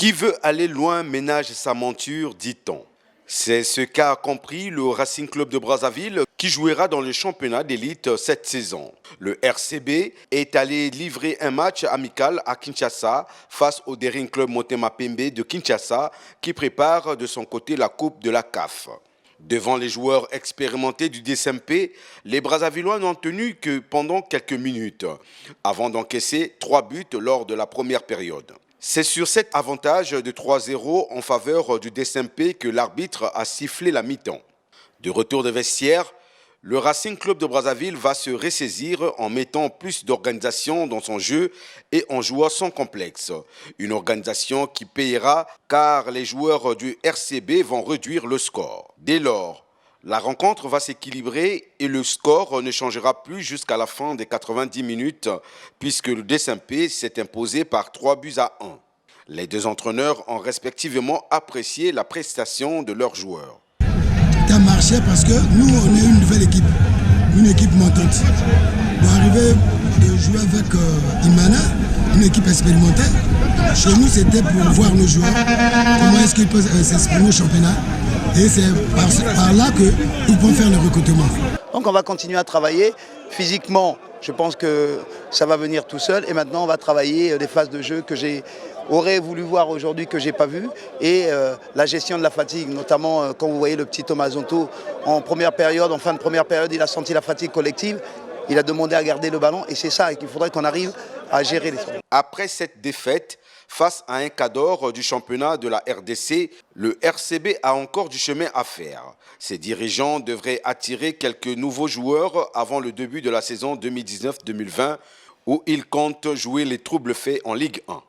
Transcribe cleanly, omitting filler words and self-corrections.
Qui veut aller loin ménage sa monture, dit-on. C'est ce qu'a compris le Racing Club de Brazzaville qui jouera dans le championnat d'élite cette saison. Le RCB est allé livrer un match amical à Kinshasa face au Daring Club Motema Pembe de Kinshasa qui prépare de son côté la Coupe de la CAF. Devant les joueurs expérimentés du DSMP, les Brazzavillois n'ont tenu que pendant quelques minutes avant d'encaisser 3 buts lors de la première période. C'est sur cet avantage de 3-0 en faveur du DSMP que l'arbitre a sifflé la mi-temps. De retour de vestiaire, le Racing Club de Brazzaville va se ressaisir en mettant plus d'organisation dans son jeu et en jouant sans complexe. Une organisation qui payera car les joueurs du RCB vont réduire le score. Dès lors, la rencontre va s'équilibrer et le score ne changera plus jusqu'à la fin des 90 minutes puisque le DSMP s'est imposé par 3-1. Les deux entraîneurs ont respectivement apprécié la prestation de leurs joueurs. Ça marchait parce que nous, on est une nouvelle équipe, une équipe montante. Pour arriver de jouer avec Imana, une équipe expérimentée, chez nous, c'était pour voir nos joueurs, comment est-ce qu'ils peuvent s'exprimer au championnat. Et c'est par là qu'ils vont faire le recrutement. Donc on va continuer à travailler. Physiquement, je pense que ça va venir tout seul. Et maintenant, on va travailler des phases de jeu que j'aurais voulu voir aujourd'hui, que je n'ai pas vu. Et la gestion de la fatigue, notamment quand vous voyez le petit Thomas Zonto en première période, en fin de première période, il a senti la fatigue collective. Il a demandé à garder le ballon et c'est ça qu'il faudrait qu'on arrive à gérer les choses. Après cette défaite, face à un cadre du championnat de la RDC, le RCB a encore du chemin à faire. Ses dirigeants devraient attirer quelques nouveaux joueurs avant le début de la saison 2019-2020 où ils comptent jouer les troubles faits en Ligue 1.